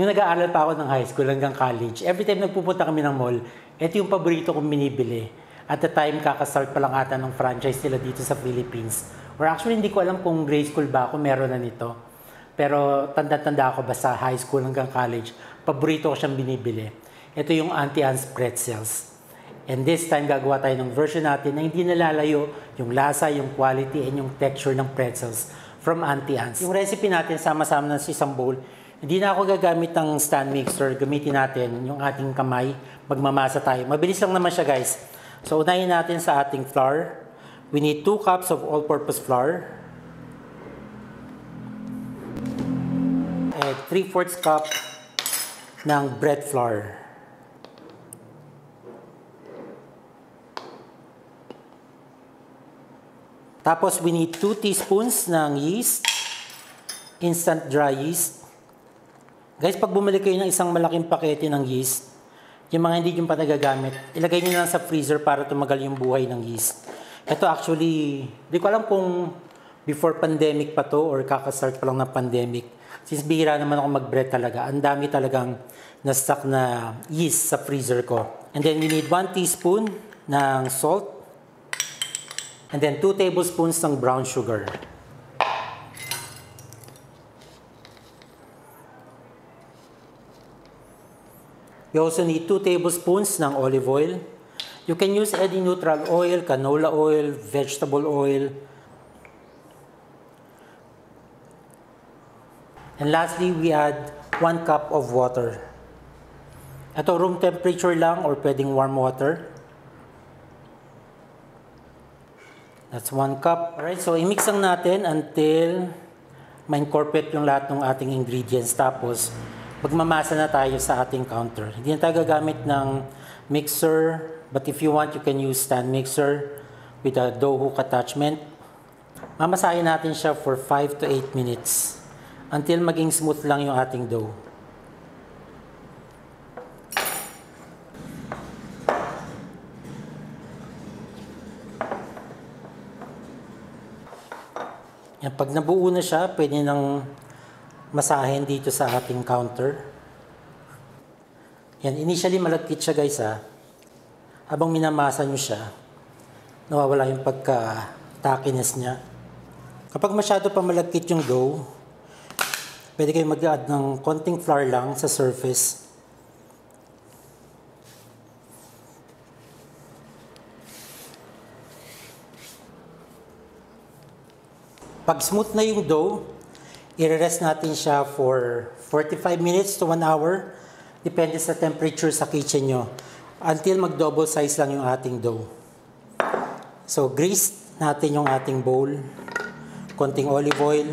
Nung nag-aaral pa ako ng high school hanggang college, every time nagpupunta kami ng mall, ito yung paborito kong binibili. At the time, kakastart pa lang ata ng franchise nila dito sa Philippines. Or actually, hindi ko alam kung grade school ba ako meron na nito. Pero tanda-tanda ako basta high school hanggang college, paborito ko siyang binibili. Ito yung Auntie Anne's Pretzels. And this time, gagawa tayo ng version natin na hindi nalalayo yung lasa, yung quality, and yung texture ng pretzels from Auntie Anne's. Yung recipe natin, sama-sama na sa isang bowl. Hindi na ako gagamit ng stand mixer. Gamitin natin yung ating kamay. Magmamasa tayo. Mabilis lang naman siya, guys. So, unahin natin sa ating flour. We need 2 cups of all-purpose flour. And 3/4 cup ng bread flour. Tapos, we need 2 teaspoons ng yeast. Instant dry yeast. Guys, pag bumili kayo ng isang malaking pakete ng yeast, yung mga hindi yung pa nagagamit, ilagay nyo lang sa freezer para tumagal yung buhay ng yeast. Ito actually, di ko alam kung before pandemic pa to or kakastart pa lang ng pandemic. Since bihira naman ako mag-bread talaga, ang dami talagang na-stock na yeast sa freezer ko. And then we need 1 teaspoon ng salt. And then 2 tablespoons ng brown sugar. We also need 2 tablespoons ng olive oil. You can use any neutral oil, canola oil, vegetable oil. And lastly, we add 1 cup of water. Ito, room temperature lang or pwedeng warm water. That's 1 cup. Alright, so i-mix lang natin until ma-incorporate yung lahat ng ating ingredients. Tapos, magmamasa na tayo sa ating counter. Hindi na tayo gagamit ng mixer, but if you want, you can use stand mixer with a dough hook attachment. Mamasahin natin siya for 5 to 8 minutes until maging smooth lang yung ating dough. Yan, pag nabuo na siya, pwede nang masahin dito sa ating counter. Yan, initially malagkit siya, guys, ha. Habang minamasa nyo siya, nawawala yung pagka-tackiness niya. Kapag masyado pa malagkit yung dough, pwede kayo mag-add ng konting flour lang sa surface. Pag smooth na yung dough, i-rest natin siya for 45 minutes to 1 hour. Depende sa temperature sa kitchen nyo. Until mag-double size lang yung ating dough. So, grease natin yung ating bowl. Konting olive oil.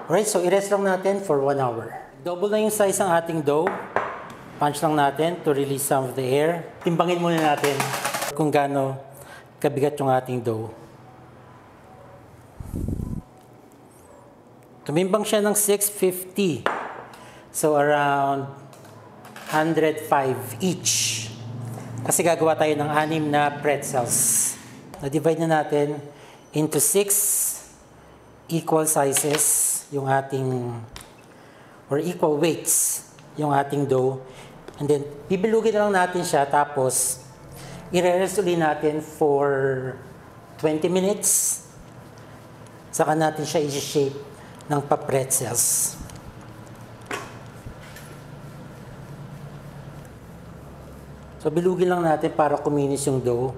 Alright, so i-rest lang natin for 1 hour. Double na yung size ng ating dough. Punch lang natin to release some of the air. Timbangin muna natin kung gaano kabigat yung ating dough. Tumimbang siya ng 650. So around 105 each. Kasi gagawa tayo ng 6 na pretzels. Na-divide na natin into 6 equal sizes yung ating, or equal weights yung ating dough. And then, bibilugin na lang natin siya, tapos i-rest ulit natin for 20 minutes. Saka natin siya i-shape ng pa-pretzels. So, bilugin lang natin para kuminis yung dough.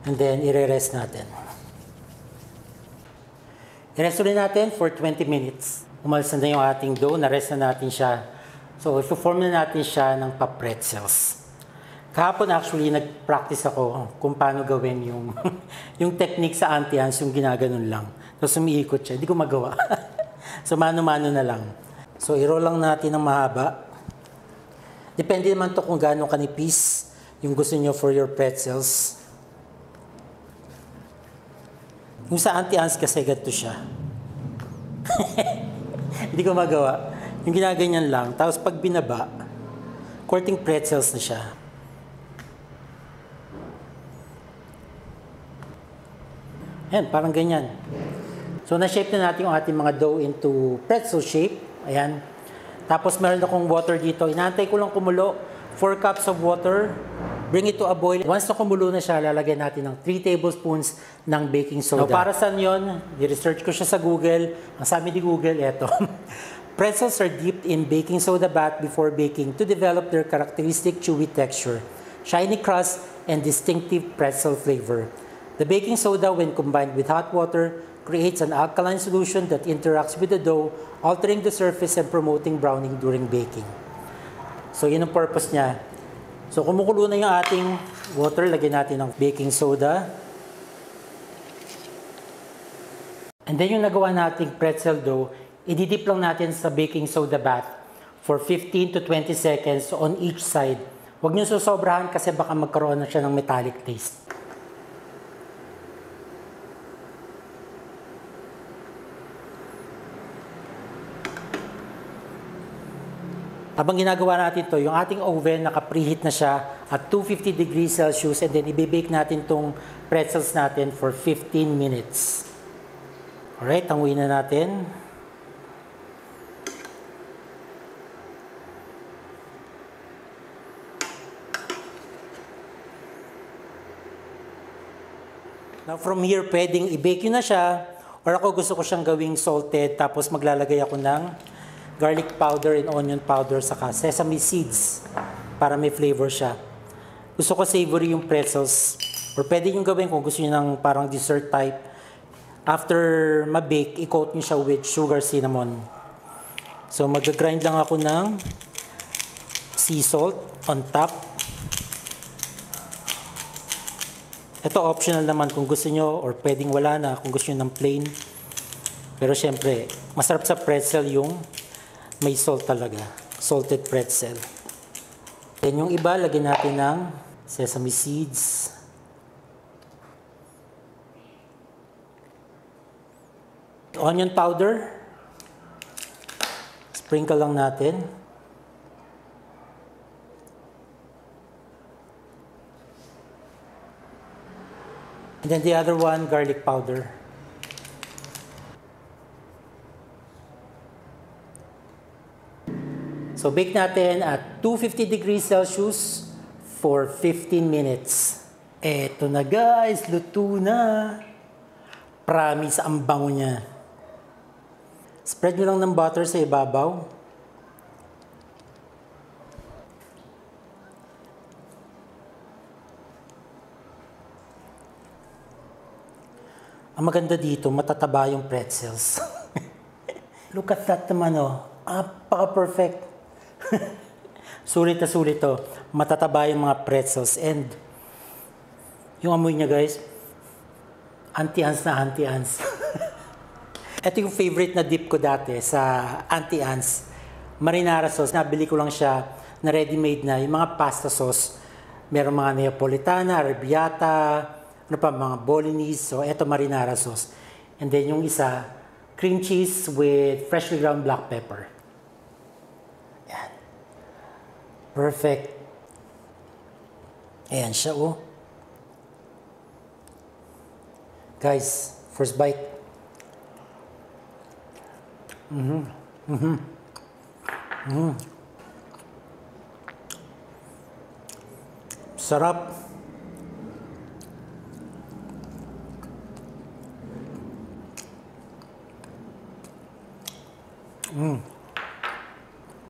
And then, i-rest natin. I-rest ulit natin for 20 minutes. Umalis na yung ating dough, na-rest na natin siya. So, i-form na natin siya ng pa-pretzels. Kahapon actually, nag-practice ako kung paano gawin yung, yung technique sa Auntie Anne's, yung ginaganon lang. Tapos umiikot siya. Hindi ko magawa. So, mano-mano na lang. So, i-roll lang natin ng mahaba. Depende naman to kung gaano kanipis yung gusto nyo for your pretzels. Yung sa Auntie Anne's kasi ganito siya. Hindi ko magawa. Yung ginaganyan lang. Tapos pag binaba, korting pretzels na siya. Ayan, parang ganyan. So, na-shape na natin yung ating mga dough into pretzel shape. Ayan. Tapos, meron akong water dito. Inaantay ko lang kumulo. 4 cups of water. Bring it to a boil. Once na kumulo na siya, lalagyan natin ng 3 tablespoons ng baking soda. Now, para saan yun? Di-research ko siya sa Google. Ang sabi ni Google, eto. Pretzels are dipped in baking soda bath before baking to develop their characteristic chewy texture, shiny crust, and distinctive pretzel flavor. The baking soda, when combined with hot water, creates an alkaline solution that interacts with the dough, altering the surface and promoting browning during baking. So, yun ang purpose niya. So, kumukulo na yung ating water, lagyan natin ng baking soda. And then yung nagawa nating pretzel dough, ididip lang natin sa baking soda bath for 15 to 20 seconds on each side. Huwag niyo susobrahan kasi baka magkaroon na siya ng metallic taste. Habang ginagawa natin to, yung ating oven, naka-preheat na siya at 250 degrees Celsius and then i-bake natin tong pretzels natin for 15 minutes. Alright, tanguin na natin. Now from here, pwedeng i-bake yun na siya or ako gusto ko siyang gawing salted tapos maglalagay ako ng garlic powder and onion powder saka sesame seeds para may flavor siya. Gusto ko savory yung pretzels or pwede yung gawin kung gusto niyo ng parang dessert type. After ma-bake, i-coat niyo siya with sugar cinnamon. So mag-grind lang ako ng sea salt on top. Ito optional naman kung gusto niyo or pwedeng wala na kung gusto niyo ng plain. Pero syempre, masarap sa pretzel yung may salt talaga. Salted pretzel. Then yung iba, lagyan natin ng sesame seeds. Onion powder. Sprinkle lang natin. And then the other one, garlic powder. So, bake natin at 250 degrees Celsius for 15 minutes. Eto na guys, luto na. Promise, ang bango niya. Spread nyo lang ng butter sa ibabaw. Ang maganda dito, matataba yung pretzels. Look at that naman, oh. Apaka-perfect. Sulit na sulit to. Matataba yung mga pretzels and yung amoy niya guys, anti-ants na anti-ants. Ito yung favorite na dip ko dati sa anti-ants. Marinara sauce. Nabili ko lang siya na ready-made na. Yung mga pasta sauce. Meron mga Neapolitana, arrabbiata, ano pa, mga bolognese. So, ito marinara sauce. And then yung isa, cream cheese with freshly ground black pepper. Yan. Perfect. Ayan siya, oh. Guys, first bite. Sarap.